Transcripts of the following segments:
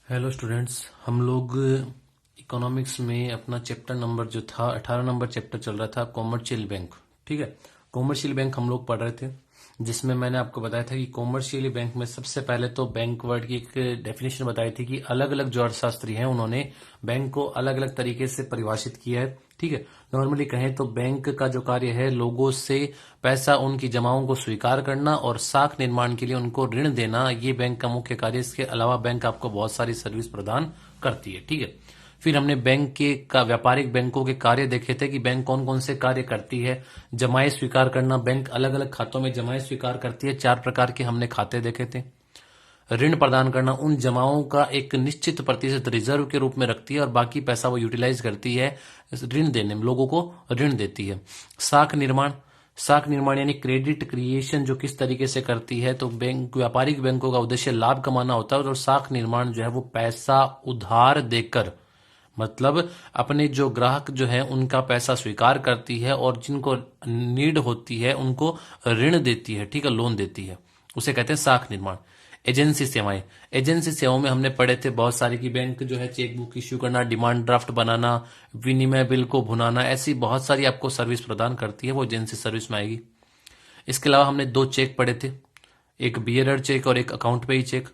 Hello students, हम लोग economics में अपना चैप्टर नंबर जो था 18 नंबर चैप्टर चल रहा था कॉमर्शियल बैंक। ठीक है, कॉमर्शियल बैंक हम लोग पढ़ रहे थे, जिसमें मैंने आपको बताया था कि कॉमर्शियल बैंक में सबसे पहले तो बैंक वर्ड की एक डेफिनेशन बताई थी कि अलग अलग जो अर्थशास्त्री हैं उन्होंने बैंक को अलग अलग तरीके से परिभाषित किया है। ठीक है, नॉर्मली कहें तो बैंक का जो कार्य है लोगों से पैसा उनकी जमाओं को स्वीकार करना और साख निर्माण के लिए उनको ऋण देना, ये बैंक का मुख्य कार्य। इसके अलावा बैंक आपको बहुत सारी सर्विस प्रदान करती है। ठीक है, फिर हमने बैंक के का व्यापारिक बैंकों के कार्य देखे थे कि बैंक कौन कौन से कार्य करती है। जमाएं स्वीकार करना, बैंक अलग अलग खातों में जमाएं स्वीकार करती है। 4 प्रकार के हमने खाते देखे थे। ऋण प्रदान करना, उन जमाओं का एक निश्चित प्रतिशत रिजर्व के रूप में रखती है और बाकी पैसा वो यूटिलाइज करती है ऋण देने में, लोगों को ऋण देती है। साख निर्माण, साख निर्माण यानी क्रेडिट क्रिएशन जो किस तरीके से करती है, तो बैंक व्यापारिक बैंकों का उद्देश्य लाभ कमाना होता है और साख निर्माण जो है वो पैसा उधार देकर, मतलब अपने जो ग्राहक जो है उनका पैसा स्वीकार करती है और जिनको नीड होती है उनको ऋण देती है। ठीक है, लोन देती है, उसे कहते हैं साख निर्माण। एजेंसी सेवाएं, एजेंसी सेवाओं में हमने पढ़े थे बहुत सारी कि बैंक जो है चेकबुक इश्यू करना, डिमांड ड्राफ्ट बनाना, विनिमय बिल को भुनाना, ऐसी बहुत सारी आपको सर्विस प्रदान करती है, वो एजेंसी सर्विस में आएगी। इसके अलावा हमने 2 चेक पढ़े थे, एक बियरर चेक और एक अकाउंट पे ही चेक।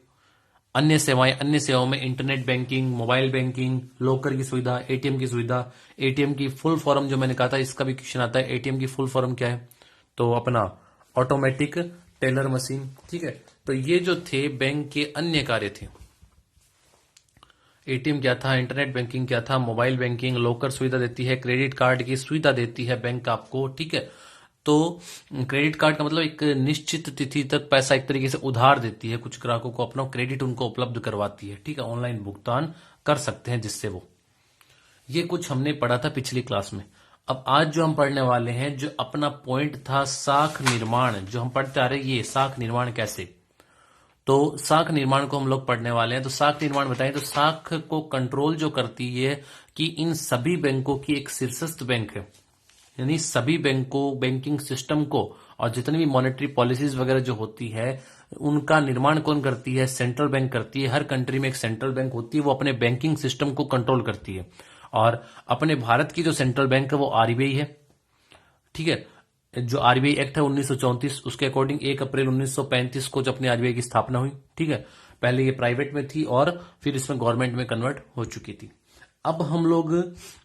अन्य सेवाएं, अन्य सेवाओं में internet banking, mobile banking, locker की सुविधा, एटीएम की सुविधा। एटीएम की फुल फॉर्म जो मैंने कहा था, इसका भी क्वेश्चन आता है, एटीएम की फुल फॉर्म क्या है, तो अपना ऑटोमेटिक टेलर मशीन। ठीक है, तो ये जो थे बैंक के अन्य कार्य थे। एटीएम क्या था, इंटरनेट बैंकिंग क्या था, मोबाइल बैंकिंग, लॉकर सुविधा देती है, क्रेडिट कार्ड की सुविधा देती है बैंक आपको। ठीक है, तो क्रेडिट कार्ड का मतलब एक निश्चित तिथि तक पैसा एक तरीके से उधार देती है, कुछ ग्राहकों को अपना क्रेडिट उनको उपलब्ध करवाती है। ठीक है, ऑनलाइन भुगतान कर सकते हैं जिससे वो, ये कुछ हमने पढ़ा था पिछली क्लास में। अब आज जो हम पढ़ने वाले हैं, जो अपना पॉइंट था साख निर्माण, जो हम पढ़ते आ रहे, ये साख निर्माण कैसे, तो साख निर्माण को हम लोग पढ़ने वाले हैं। तो साख निर्माण बताएं तो साख को कंट्रोल जो करती है कि इन सभी बैंकों की एक शीर्षस्थ बैंक है, यानी सभी बैंकों, बैंकिंग सिस्टम को और जितनी भी मॉनेटरी पॉलिसीज वगैरह जो होती है उनका निर्माण कौन करती है, सेंट्रल बैंक करती है। हर कंट्री में एक सेंट्रल बैंक होती है, वो अपने बैंकिंग सिस्टम को कंट्रोल करती है। और अपने भारत की जो सेंट्रल बैंक है वो आरबीआई है। ठीक है, जो आरबीआई एक्ट है 1934, उसके अकॉर्डिंग 1 अप्रैल 1935 को जो अपनी आरबीआई की स्थापना हुई। ठीक है, पहले ये प्राइवेट में थी और फिर इसमें गवर्नमेंट में कन्वर्ट हो चुकी थी। अब हम लोग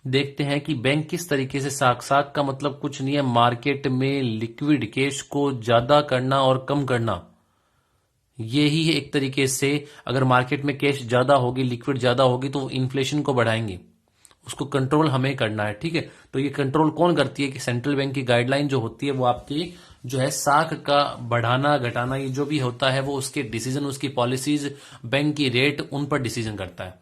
देखते हैं कि बैंक किस तरीके से साख, साख का मतलब कुछ नहीं है मार्केट में लिक्विड कैश को ज्यादा करना और कम करना, यही है एक तरीके से। अगर मार्केट में कैश ज्यादा होगी, लिक्विड ज्यादा होगी, तो इन्फ्लेशन को बढ़ाएंगे, उसको कंट्रोल हमें करना है। ठीक है, तो ये कंट्रोल कौन करती है कि सेंट्रल बैंक की गाइडलाइन जो होती है वो आपकी जो है साख का बढ़ाना घटाना, ये जो भी होता है वो उसके डिसीजन, उसकी पॉलिसीज, बैंक की रेट, उन पर डिसीजन करता है।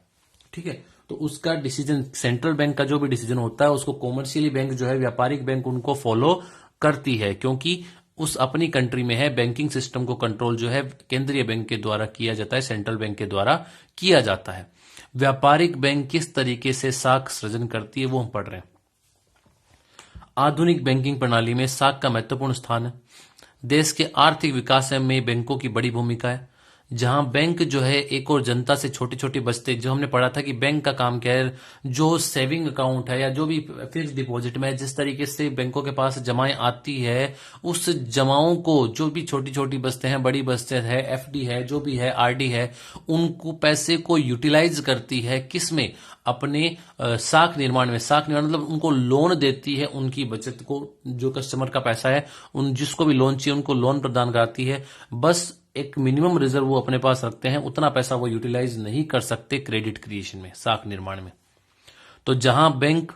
ठीक है, तो उसका डिसीजन, सेंट्रल बैंक का जो भी डिसीजन होता है उसको कॉमर्शियली बैंक जो है, व्यापारिक बैंक, उनको फॉलो करती है, क्योंकि उस अपनी कंट्री में है। बैंकिंग सिस्टम को कंट्रोल जो है केंद्रीय बैंक के द्वारा किया जाता है, सेंट्रल बैंक के द्वारा किया जाता है। व्यापारिक बैंक किस तरीके से साख सृजन करती है वो हम पढ़ रहे हैं। आधुनिक बैंकिंग प्रणाली में साख का महत्वपूर्ण स्थान है। देश के आर्थिक विकास में बैंकों की बड़ी भूमिका है। जहां बैंक जो है एक और जनता से छोटी छोटी बचते, जो हमने पढ़ा था कि बैंक का काम क्या है, जो सेविंग अकाउंट है या जो भी फिक्स डिपॉजिट में जिस तरीके से बैंकों के पास जमाएं आती है, उस जमाओं को जो भी छोटी छोटी बचते हैं, बड़ी बचते है, एफडी है, जो भी है, आरडी है, उनको पैसे को यूटिलाइज करती है किसमें, अपने साख निर्माण में। साख निर्माण मतलब उनको लोन देती है, उनकी बचत को, जो कस्टमर का पैसा है, उन जिसको भी लोन चाहिए उनको लोन प्रदान कराती है। बस एक मिनिमम रिजर्व वो अपने पास रखते हैं, उतना पैसा वो यूटिलाइज नहीं कर सकते क्रेडिट क्रिएशन में, साख निर्माण में। तो जहां बैंक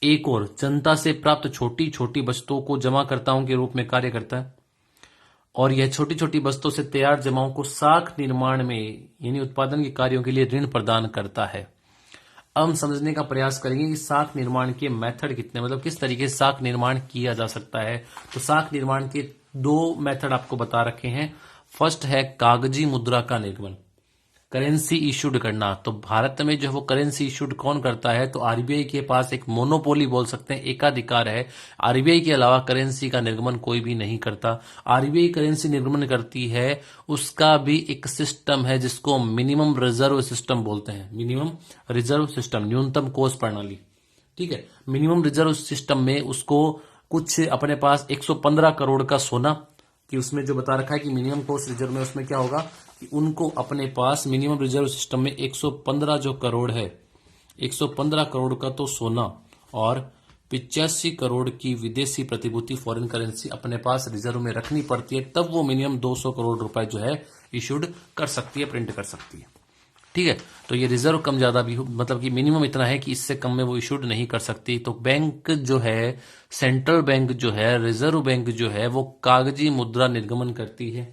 एक और जनता से प्राप्त छोटी छोटी बचतों को जमाकर्ताओं के रूप में कार्य करता है और यह छोटी छोटी बचतों से तैयार जमाओं को साख निर्माण में यानी उत्पादन के कार्यों के लिए ऋण प्रदान करता है। अब हम समझने का प्रयास करेंगे कि साख निर्माण के मेथड कितने, मतलब किस तरीके से साख निर्माण किया जा सकता है। तो साख निर्माण के 2 मेथड आपको बता रखे हैं। फर्स्ट है कागजी मुद्रा का निर्माण। करेंसी इशूड करना। तो भारत में जो है वो करेंसी इशूड कौन करता है? तो आरबीआई के पास एक मोनोपोली बोल सकते हैं, एकाधिकार है। आरबीआई के अलावा करेंसी का निर्गमन कोई भी नहीं करता। आरबीआई करेंसी निर्गमन करती है, उसका भी एक सिस्टम है जिसको मिनिमम रिजर्व सिस्टम बोलते हैं। मिनिमम रिजर्व सिस्टम, न्यूनतम कोष प्रणाली, ठीक है। मिनिमम रिजर्व सिस्टम में उसको कुछ अपने पास 115 करोड़ का सोना, कि उसमें जो बता रखा है कि मिनिमम कोस्ट रिजर्व में, उसमें क्या होगा कि उनको अपने पास मिनिमम रिजर्व सिस्टम में 115 जो करोड़ है, 115 करोड़ का तो सोना और 85 करोड़ की विदेशी प्रतिभूति फॉरेन करेंसी अपने पास रिजर्व में रखनी पड़ती है, तब वो मिनिमम 200 करोड़ रुपए जो है इशूड कर सकती है, प्रिंट कर सकती है, ठीक है। तो ये रिजर्व कम ज्यादा भी मतलब कि मिनिमम इतना है कि इससे कम में वो इशूड नहीं कर सकती। तो बैंक जो है, सेंट्रल बैंक जो है, रिजर्व बैंक जो है, वो कागजी मुद्रा निर्गमन करती है,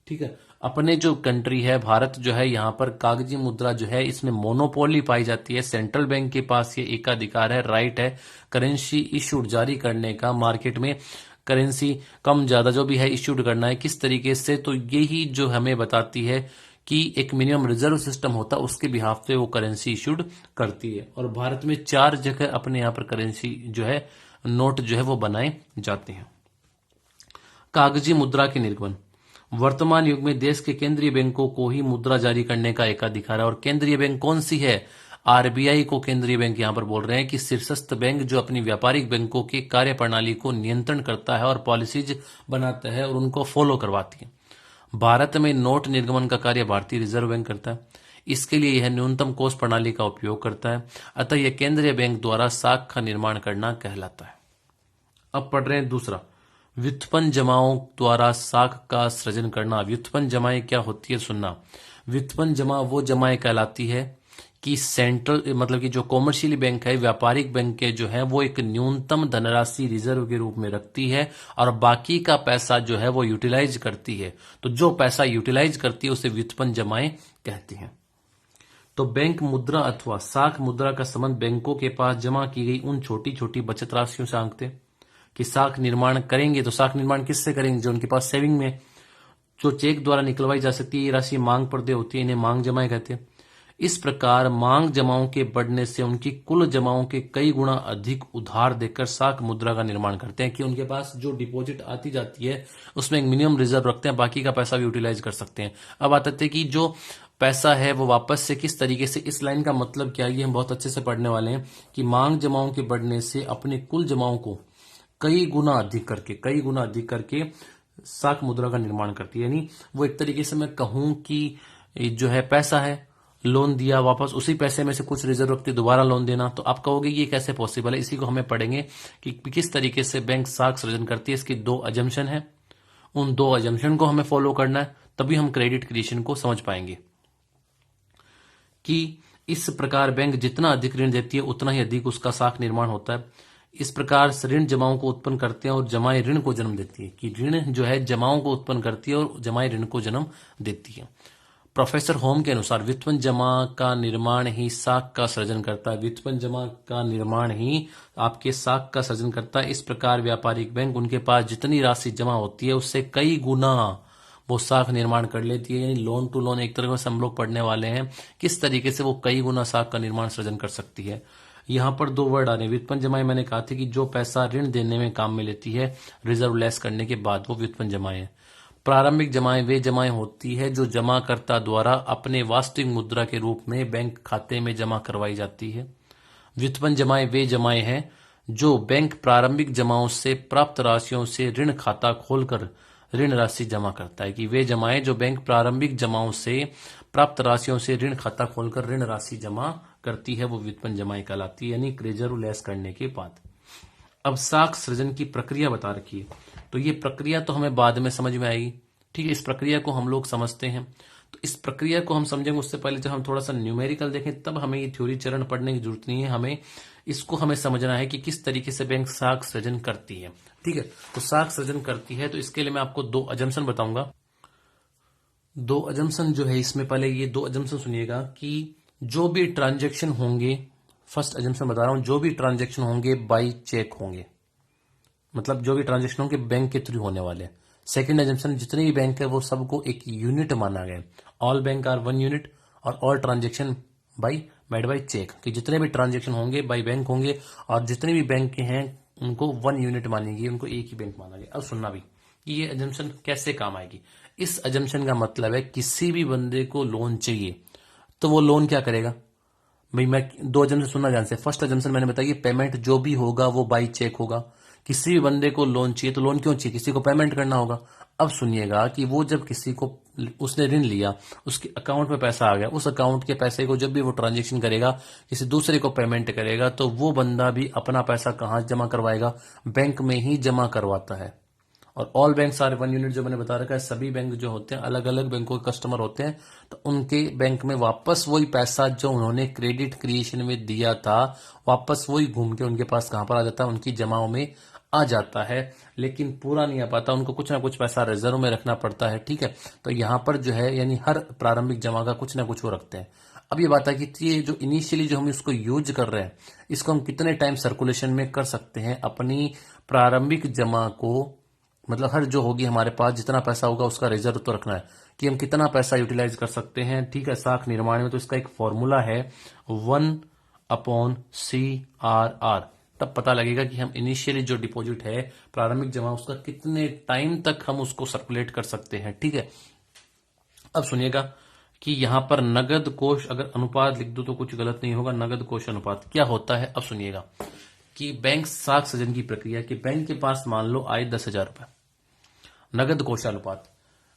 ठीक है। अपने जो कंट्री है भारत जो है, यहाँ पर कागजी मुद्रा जो है इसमें मोनोपोली पाई जाती है। सेंट्रल बैंक के पास ये एकाधिकार है, राइट है करेंसी इशूड जारी करने का, मार्केट में करेंसी कम ज्यादा जो भी है इशूड करना है किस तरीके से। तो यही जो हमें बताती है कि एक मिनिमम रिजर्व सिस्टम होता है, उसके बिहाफ पे वो करेंसी इशूड करती है। और भारत में 4 जगह अपने यहाँ पर करेंसी जो है, नोट जो है वो बनाए जाते हैं। कागजी मुद्रा के निर्गमन, वर्तमान युग में देश के केंद्रीय बैंकों को ही मुद्रा जारी करने का एकाधिकार है। और केंद्रीय बैंक कौन सी है? आरबीआई को केंद्रीय बैंक यहां पर बोल रहे हैं कि शीर्षस्थ बैंक जो अपनी व्यापारिक बैंकों की कार्यप्रणाली को नियंत्रण करता है और पॉलिसीज बनाता है और उनको फॉलो करवाती है। भारत में नोट निर्गमन का कार्य भारतीय रिजर्व बैंक करता है। इसके लिए यह न्यूनतम कोष प्रणाली का उपयोग करता है, अतः यह केंद्रीय बैंक द्वारा साख का निर्माण करना कहलाता है। अब पढ़ रहे हैं दूसरा, व्युत्पन्न जमाओं द्वारा साख का सृजन करना। व्युत्पन्न जमाएं क्या होती है सुनना। व्युत्पन्न जमा वो जमाएं कहलाती है कि सेंट्रल मतलब कि जो कॉमर्शियल बैंक है, व्यापारिक बैंक जो है, वो एक न्यूनतम धनराशि रिजर्व के रूप में रखती है और बाकी का पैसा जो है वो यूटिलाइज करती है। तो जो पैसा यूटिलाइज करती है उसे व्युत्पन्न जमाएं कहती हैं। तो बैंक मुद्रा अथवा साख मुद्रा का संबंध बैंकों के पास जमा की गई उन छोटी छोटी बचत राशियों से आंकते हैं कि साख निर्माण करेंगे। तो साख निर्माण किससे करेंगे? जो उनके पास सेविंग में जो चेक द्वारा निकलवाई जा सकती है, ये राशि मांग पर दे होती है, इन्हें मांग जमाएं कहते हैं। इस प्रकार मांग जमाओं के बढ़ने से उनकी कुल जमाओं के कई गुना अधिक उधार देकर साख मुद्रा का निर्माण करते हैं कि उनके पास जो डिपॉजिट आती जाती है उसमें एक मिनिमम रिजर्व रखते हैं, बाकी का पैसा भी यूटिलाइज कर सकते हैं। अब आते थे कि जो पैसा है वो वापस से किस तरीके से, इस लाइन का मतलब क्या है ये हम बहुत अच्छे से पढ़ने वाले हैं कि मांग जमाओं के बढ़ने से अपने कुल जमाओं को कई गुना अधिक करके साख मुद्रा का निर्माण करती है। यानी वो एक तरीके से मैं कहूं कि जो है पैसा है, लोन दिया, वापस उसी पैसे में से कुछ रिजर्व रखती, दोबारा लोन देना। तो आप कहोगे ये कैसे पॉसिबल है? इसी को हमें पढ़ेंगे कि किस तरीके से बैंक साख सृजन करती है। इसकी 2 अजम्पशन है, उन 2 अजम्पशन को हमें फॉलो करना है, तभी हम क्रेडिट क्रिएशन को समझ पाएंगे कि इस प्रकार बैंक जितना अधिक ऋण देती है उतना ही अधिक उसका साख निर्माण होता है। इस प्रकार ऋण जमाओं को उत्पन्न करते हैं और जमाएं ऋण को जन्म देती है, कि ऋण जो है जमाओं को उत्पन्न करती है और जमाएं ऋण को जन्म देती है। प्रोफेसर होम के अनुसार व्युत्पन्न जमा का निर्माण ही साख का सृजन करता है। व्युत्पन्न जमा का निर्माण ही आपके साख का सृजन करता है। इस प्रकार व्यापारिक बैंक उनके पास जितनी राशि जमा होती है उससे कई गुना वो साख निर्माण कर लेती है। यानी लोन टू लोन एक तरह से हम लोग पढ़ने वाले हैं किस तरीके से वो कई गुना साख का निर्माण सृजन कर सकती है। यहां पर 2 वर्ड आ रहे हैं। व्युत्पन्न जमाएं मैंने कहा था कि जो पैसा ऋण देने में काम में लेती है रिजर्व लेस करने के बाद, वो व्युत्पन्न जमाएं। प्रारंभिक जमाएं वे जमाएं होती है जो जमाकर्ता द्वारा अपने वास्तविक मुद्रा के रूप में बैंक खाते में जमा करवाई जाती है। व्युत्पन्न जमाएं वे जमाएं हैं जो बैंक प्रारंभिक जमाओं से प्राप्त राशियों से ऋण खाता खोलकर ऋण राशि जमा करता है। कि वे जमाएं जो बैंक प्रारंभिक जमाओं से प्राप्त राशियों से ऋण खाता खोलकर ऋण राशि जमा करती है, वो व्युत्पन्न जमाएं कहलाती है, यानी रिजर्व लेस करने के बाद। अब साख सृजन की प्रक्रिया बता रखी है, तो ये प्रक्रिया तो हमें बाद में समझ में आएगी, ठीक है। इस प्रक्रिया को हम लोग समझते हैं। तो इस प्रक्रिया को हम समझेंगे उससे पहले जब हम थोड़ा सा न्यूमेरिकल देखें तब हमें ये थ्योरी चरण पढ़ने की जरूरत नहीं है। हमें समझना है कि किस तरीके से बैंक साख सृजन करती है, ठीक है। तो साख सृजन करती है तो इसके लिए मैं आपको 2 अजम्पशन बताऊंगा। 2 अजम्पशन जो है इसमें, पहले ये 2 अजम्पशन सुनिएगा कि जो भी ट्रांजेक्शन होंगे, फर्स्ट अजम्पशन बता रहा हूं, जो भी ट्रांजेक्शन होंगे बाई चेक होंगे, मतलब जो भी ट्रांजेक्शन होंगे बैंक के थ्रू होने वाले। सेकंड अजम्पशन, जितने भी बैंक है वो सबको एक यूनिट माना गया, ऑल बैंक आर 1 यूनिट और all transaction made by cheque, कि जितने भी ट्रांजेक्शन होंगे बाई बैंक होंगे, और जितने भी बैंक के हैं उनको 1 यूनिट मानेंगे, उनको एक ही बैंक माना गया। अब सुनना भी कि ये एजम्पशन कैसे काम आएगी। इस एजम्पशन का मतलब है किसी भी बंदे को लोन चाहिए तो वो लोन क्या करेगा भाई। मैं 2 एजम्पशन सुनना ध्यान से। फर्स्ट एजम्पशन मैंने बताया कि पेमेंट जो भी होगा वो बाई चेक होगा। किसी भी बंदे को लोन चाहिए तो लोन क्यों चाहिए, किसी को पेमेंट करना होगा। अब सुनिएगा कि वो जब किसी को उसने ऋण लिया, उसके अकाउंट में पैसा आ गया, उस अकाउंट के पैसे को जब भी वो ट्रांजेक्शन करेगा, किसी दूसरे को पेमेंट करेगा, तो वो बंदा भी अपना पैसा कहां जमा करवाएगा, बैंक में ही जमा करवाता है। और ऑल बैंक आर 1 यूनिट जो मैंने बता रखा है, सभी बैंक जो होते हैं अलग अलग बैंकों के कस्टमर होते हैं, तो उनके बैंक में वापस वही पैसा जो उन्होंने क्रेडिट क्रिएशन में दिया था, वापस वही घूम के उनके पास कहां पर आ जाता है, उनकी जमाओं में आ जाता है। लेकिन पूरा नहीं आ पाता, उनको कुछ ना कुछ पैसा रिजर्व में रखना पड़ता है। ठीक है, तो यहां पर जो है यानी हर प्रारंभिक जमा का कुछ ना कुछ वो रखते हैं। अब ये बात है कि ये जो इनिशियली जो हम इसको यूज कर रहे हैं, इसको हम कितने टाइम सर्कुलेशन में कर सकते हैं अपनी प्रारंभिक जमा को, मतलब हर जो होगी हमारे पास जितना पैसा होगा उसका रिजर्व तो रखना है कि हम कितना पैसा यूटिलाइज कर सकते हैं। ठीक है, साख निर्माण में तो इसका एक फॉर्मूला है 1/CRR। तब पता लगेगा कि हम इनिशियली जो डिपॉजिट है प्रारंभिक जमा, उसका कितने टाइम तक हम उसको सर्कुलेट कर सकते हैं। ठीक है, अब सुनिएगा कि यहां पर नगद कोष, अगर अनुपात लिख दो तो कुछ गलत नहीं होगा। नगद कोष अनुपात क्या होता है, अब सुनिएगा कि बैंक साख सृजन की प्रक्रिया, कि बैंक के पास मान लो आए 10,000 रुपए। नगद कोषानुपात,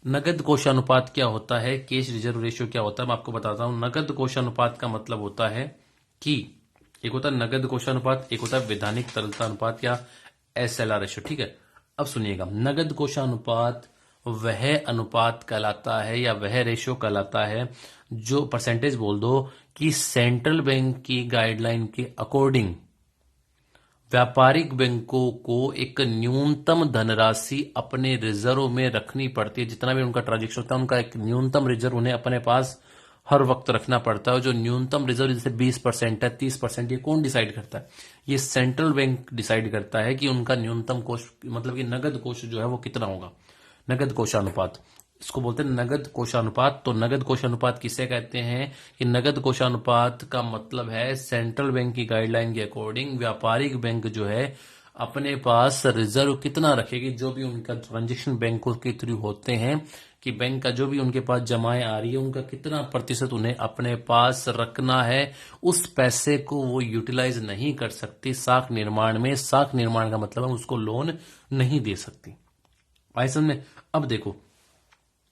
नगद कोषानुपात क्या होता है, कैश रिजर्व रेशियो क्या होता है, मैं आपको बताता हूं। नगद कोषानुपात का मतलब होता है कि एक होता है नगद कोषानुपात, एक होता है विधानिक तरलता अनुपात या SLR रेशियो। ठीक है, अब सुनिएगा, नगद कोषानुपात वह अनुपात कहलाता है या वह रेशियो कहलाता है जो, परसेंटेज बोल दो, कि सेंट्रल बैंक की गाइडलाइन के अकॉर्डिंग व्यापारिक बैंकों को एक न्यूनतम धनराशि अपने रिजर्व में रखनी पड़ती है। जितना भी उनका ट्रांजेक्शन होता है उनका एक न्यूनतम रिजर्व उन्हें अपने पास हर वक्त रखना पड़ता है। जो न्यूनतम रिजर्व जैसे 20% है, 30%, ये कौन डिसाइड करता है, ये सेंट्रल बैंक डिसाइड करता है कि उनका न्यूनतम कोष, मतलब कि नगद कोष जो है वो कितना होगा। नगद कोषानुपात, इसको बोलते हैं नगद कोषानुपात। तो नगद कोषानुपात किसे कहते हैं कि नगद कोषानुपात का मतलब है सेंट्रल बैंक की गाइडलाइन के अकॉर्डिंग व्यापारिक बैंक जो है अपने पास रिजर्व कितना रखेगी, जो भी उनका ट्रांजेक्शन बैंकों के थ्रू होते हैं, कि बैंक का जो भी उनके पास जमाएं आ रही है उनका कितना प्रतिशत उन्हें अपने पास रखना है। उस पैसे को वो यूटिलाइज नहीं कर सकती साख निर्माण में। साख निर्माण का मतलब है उसको लोन नहीं दे सकती। आई समझ में। अब देखो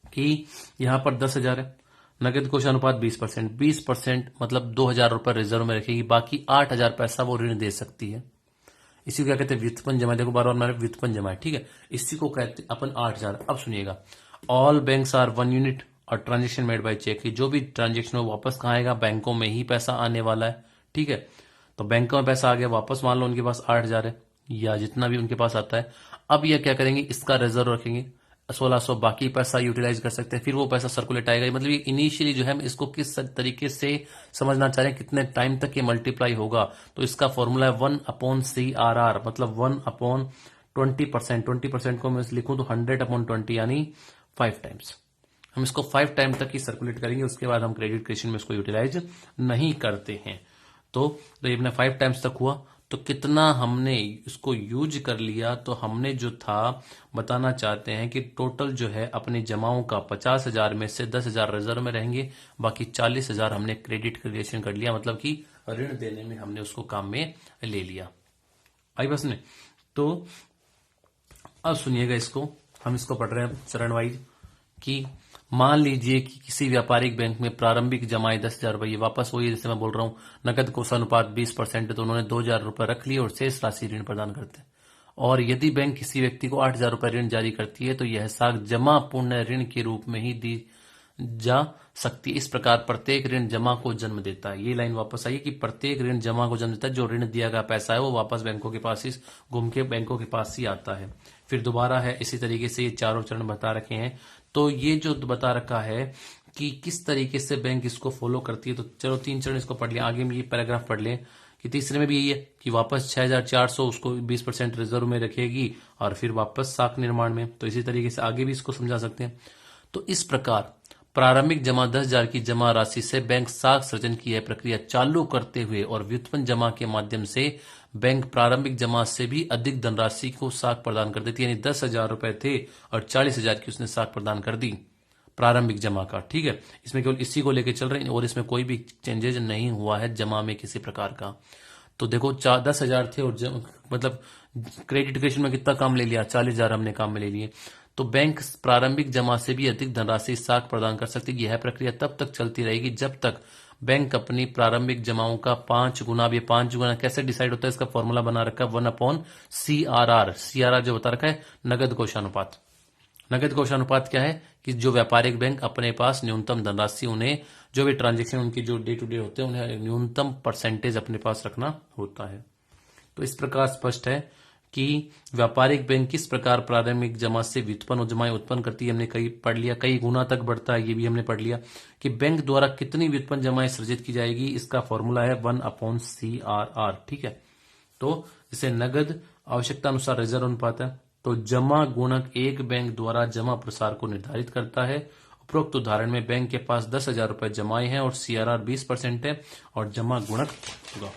कि यहां पर 10,000 है, नगद कोषानुपात 20%, 20% मतलब 2,000 रुपए रिजर्व में रखेगी, बाकी 8,000 पैसा वो ऋण दे सकती है। इसी को क्या कहते हैं, व्युत्पन्न जमा। देखो बार बार मैंने व्युत्पन्न जमा है, ठीक है, इसी को कहते हैं अपन 8,000। अब सुनिएगा, ऑल बैंक्स आर 1 यूनिट और ट्रांजेक्शन मेड बाय चेक, की जो भी ट्रांजेक्शन हो वापस कहाँ आएगा, बैंकों में ही पैसा आने वाला है। ठीक है, तो बैंकों में पैसा आ गया वापस, मान लो उनके पास 8,000 है या जितना भी उनके पास आता है। अब ये क्या करेंगे, इसका रिजर्व रखेंगे 1,600, बाकी पैसा यूटिलाइज कर सकते हैं, फिर वो पैसा सर्कुलेट आएगा। मतलब ये इनिशियली जो है हम इसको किस तरीके से समझना चाह रहे हैं, कितने टाइम तक ये मल्टीप्लाई होगा, तो इसका फॉर्मूला है 1/CRR, मतलब 1/20%। 20% को मैं लिखूं तो 100/20 यानी 5 टाइम्स। हम इसको 5 टाइम तक ही सर्कुलेट करेंगे, उसके बाद हम क्रेडिट क्रिएशन में इसको यूटिलाइज नहीं करते हैं। तो ये अपने 5 टाइम्स तक हुआ, तो कितना हमने इसको यूज कर लिया, तो हमने जो था बताना चाहते हैं कि टोटल जो है अपनी जमाओं का 50,000 में से 10,000 रिजर्व में रहेंगे, बाकी 40,000 हमने क्रेडिट क्रिएशन कर लिया, मतलब कि ऋण देने में हमने उसको काम में ले लिया। आई बस में। तो अब सुनिएगा, इसको हम इसको पढ़ रहे हैं चरण वाइज, कि मान लीजिए कि किसी व्यापारिक बैंक में प्रारंभिक जमाएं 10,000 रुपये, वापस वही जैसे मैं बोल रहा हूं, नकद कोषानुपात 20%, तो उन्होंने 2,000 रुपये रख लिए और शेष राशि ऋण प्रदान करते हैं। और यदि बैंक किसी व्यक्ति को 8,000 रुपये ऋण जारी करती है तो यह साख जमा पूर्ण ऋण के रूप में ही दी जा सकती है। इस प्रकार प्रत्येक ऋण जमा को जन्म देता है। ये लाइन वापस आई कि प्रत्येक ऋण जमा को जन्म देता है, जो ऋण दिया गया पैसा है वो वापस बैंकों के पास ही घूम के बैंकों के पास ही आता है। फिर दोबारा है इसी तरीके से, ये चारों चरण बता रखे हैं। तो ये जो बता रखा है कि किस तरीके से बैंक इसको फॉलो करती है, तो चलो 3 चरण इसको पढ़ लिया, आगे में ये पैराग्राफ पढ़ लें कि तीसरे में भी यही है कि वापस 6,400 उसको 20% रिजर्व में रखेगी और फिर वापस साख निर्माण में। तो इसी तरीके से आगे भी इसको समझा सकते हैं। तो इस प्रकार प्रारंभिक जमा 10,000 की जमा राशि से बैंक साख सृजन की यह प्रक्रिया चालू करते हुए और व्युत्पन्न जमा के माध्यम से बैंक प्रारंभिक जमा से भी अधिक धनराशि को साख प्रदान कर देती है। यानी 10,000 रुपए थे और 40,000 की उसने साख प्रदान कर दी प्रारंभिक जमा का। ठीक है, इसमें केवल इसी को लेकर चल रहे हैं और इसमें कोई भी चेंजेज नहीं हुआ है जमा में किसी प्रकार का। तो देखो 10,000 थे और मतलब क्रेडिट क्रेशन में कितना काम ले लिया, 40,000 हमने काम में ले लिए। तो बैंक प्रारंभिक जमा से भी अधिक धनराशि साख प्रदान कर सकती है। यह प्रक्रिया तब तक चलती रहेगी जब तक बैंक अपनी प्रारंभिक जमाओं का 5 गुना, अब ये 5 गुना कैसे डिसाइड होता है, इसका फॉर्मूला बना रखा है 1/CRR। CRR जो बता रखा है नगद कोषानुपात। नगद कोषानुपात क्या है कि जो व्यापारिक बैंक अपने पास न्यूनतम धनराशि, उन्हें जो भी ट्रांजेक्शन उनकी जो डे टू डे होते हैं उन्हें न्यूनतम परसेंटेज अपने पास रखना होता है। तो इस प्रकार स्पष्ट है कि व्यापारिक बैंक किस प्रकार प्रारंभिक जमा से व्युत्पन्न जमाएं उत्पन्न करती है। हमने कई पढ़ लिया, कई गुना तक बढ़ता है, ये भी हमने पढ़ लिया कि बैंक द्वारा कितनी व्युत्पन्न जमाएं सृजित की जाएगी। इसका फॉर्मूला है 1/CRR। ठीक है, तो इसे नगद आवश्यकता अनुसार रिजर्व अनुपात है। तो जमा गुणक एक बैंक द्वारा जमा प्रसार को निर्धारित करता है। उपरोक्त उदाहरण में बैंक के पास 10,000 रुपए जमाए हैं और CRR 20% है और जमा गुणक होगा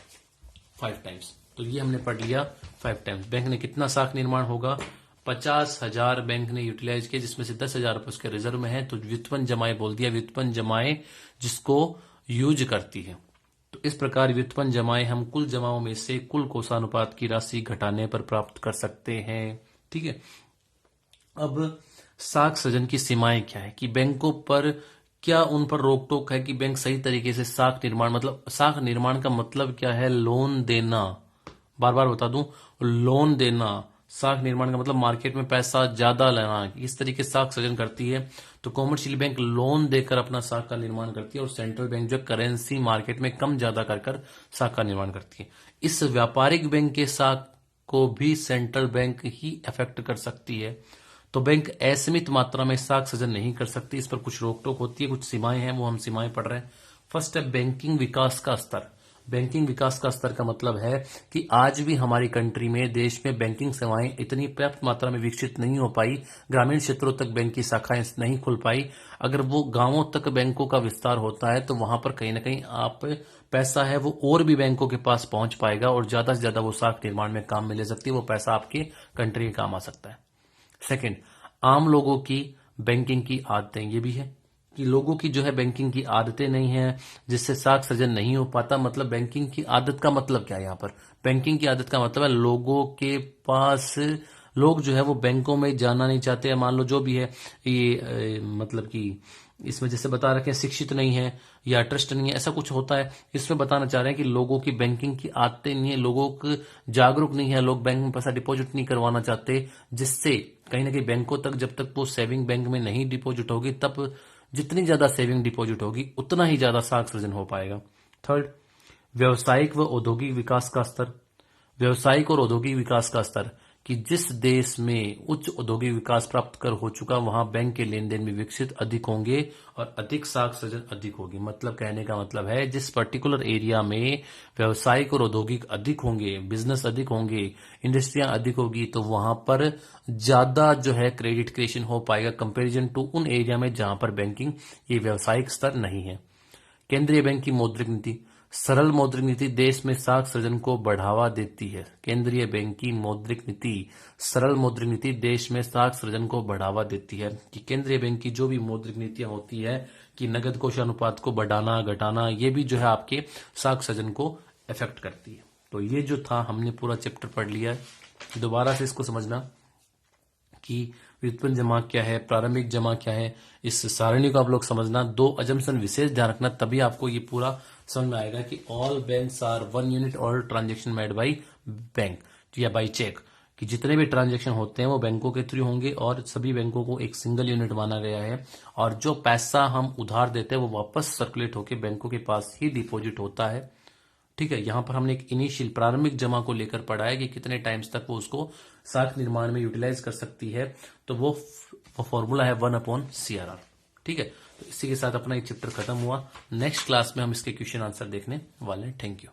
5 टाइम्स। तो ये हमने पढ़ लिया 5 टाइम्स। बैंक ने कितना साख निर्माण होगा, 50,000 बैंक ने यूटिलाइज किया, जिसमें से 10,000 रुपए उसके रिजर्व में है। तो व्युत्पन्न जमाएं बोल दिया, व्युत्पन्न जमाएं जिसको यूज करती है। तो इस प्रकार व्युत्पन्न जमाएं हम कुल जमाओं में से कुल कोषानुपात की राशि घटाने पर प्राप्त कर सकते हैं। ठीक है, अब साख सृजन की सीमाएं क्या है कि बैंकों पर क्या उन पर रोक टोक है कि बैंक सही तरीके से साख निर्माण, मतलब साख निर्माण का मतलब क्या है, लोन देना। बार बार बता दूं, लोन देना। साख निर्माण का मतलब मार्केट में पैसा ज्यादा लेना। इस तरीके से साख सृजन करती है। तो कॉमर्शियल बैंक लोन देकर अपना साख का निर्माण करती है और सेंट्रल बैंक जो करेंसी मार्केट में कम ज्यादा कर साख का निर्माण करती है। इस व्यापारिक बैंक के साख को भी सेंट्रल बैंक ही अफेक्ट कर सकती है। तो बैंक असीमित मात्रा में साख सृजन नहीं कर सकती, इस पर कुछ रोक टोक होती है, कुछ सीमाएं हैं, वो हम सीमाएं पढ़ रहे हैं। फर्स्ट है बैंकिंग विकास का स्तर। बैंकिंग विकास का स्तर का मतलब है कि आज भी हमारी कंट्री में, देश में बैंकिंग सेवाएं इतनी पर्याप्त मात्रा में विकसित नहीं हो पाई, ग्रामीण क्षेत्रों तक बैंक की शाखाएं नहीं खुल पाई। अगर वो गांवों तक बैंकों का विस्तार होता है तो वहां पर कहीं ना कहीं आप पैसा है वो और भी बैंकों के पास पहुंच पाएगा और ज्यादा से ज्यादा वो साख निर्माण में काम में ले सकती है, वो पैसा आपके कंट्री के काम आ सकता है। सेकंड, आम लोगों की बैंकिंग की आदतें, ये भी है कि लोगों की जो है बैंकिंग की आदतें नहीं है, जिससे साख सृजन नहीं हो पाता। मतलब बैंकिंग की आदत का मतलब क्या है यहाँ पर, बैंकिंग की आदत का मतलब है लोगों के पास, लोग जो है वो बैंकों में जाना नहीं चाहते। मान लो जो भी है ये मतलब कि इसमें जैसे बता रखे हैं शिक्षित नहीं है या ट्रस्ट नहीं है, ऐसा कुछ होता है। इसमें बताना चाह रहे हैं कि लोगों की बैंकिंग की आदतें नहीं है, लोगों को जागरूक नहीं है, लोग बैंक में पैसा डिपॉजिट नहीं करवाना चाहते, जिससे कहीं ना कहीं बैंकों तक जब तक वो सेविंग बैंक में नहीं डिपॉजिट होगी, तब जितनी ज्यादा सेविंग डिपॉजिट होगी उतना ही ज्यादा साख सृजन हो पाएगा। थर्ड, व्यवसायिक व औद्योगिक विकास का स्तर। व्यवसायिक और औद्योगिक विकास का स्तर कि जिस देश में उच्च औद्योगिक विकास प्राप्त कर हो चुका, वहां बैंक के लेन देन भी विकसित अधिक होंगे और अधिक साख सृजन अधिक होगी। मतलब कहने का मतलब है जिस पर्टिकुलर एरिया में व्यवसायिक और औद्योगिक अधिक होंगे, बिजनेस अधिक होंगे, इंडस्ट्रियां अधिक होगी, तो वहां पर ज्यादा जो है क्रेडिट क्रिएशन हो पाएगा कंपेरिजन टू उन एरिया में जहां पर बैंकिंग ये व्यवसायिक स्तर नहीं है। केंद्रीय बैंक की मौद्रिक नीति। सरल मौद्रिक नीति देश में साख सृजन को बढ़ावा देती है। केंद्रीय बैंक की मौद्रिक नीति, सरल मौद्रिक नीति देश में साख सृजन को बढ़ावा देती है। कि केंद्रीय बैंक की जो भी मौद्रिक नीतियां होती है कि नगद कोषानुपात को बढ़ाना घटाना, ये भी जो है आपके साख सृजन को इफेक्ट करती है। तो ये जो था हमने पूरा चैप्टर पढ़ लिया है। दोबारा से इसको समझना कि व्युत्पन्न जमा क्या है, प्रारंभिक जमा क्या है, इस सारणी को आप लोग समझना। 2 अजम्पशन विशेष ध्यान रखना, तभी आपको ये पूरा समझ में आएगा कि all banks are 1 unit, all transaction made by bank या बाई चेक, कि जितने भी ट्रांजेक्शन होते हैं वो बैंकों के थ्रू होंगे और सभी बैंकों को एक सिंगल यूनिट माना गया है। और जो पैसा हम उधार देते हैं वो वापस सर्कुलेट होकर बैंकों के पास ही डिपॉजिट होता है। ठीक है, यहां पर हमने एक इनिशियल प्रारंभिक जमा को लेकर पढ़ा है कि कितने टाइम्स तक वो उसको साख निर्माण में यूटिलाइज कर सकती है। तो वो फॉर्मूला है 1/CRR। ठीक है, तो इसी के साथ अपना ये चैप्टर खत्म हुआ। नेक्स्ट क्लास में हम इसके क्वेश्चन आंसर देखने वाले हैं। Thank you.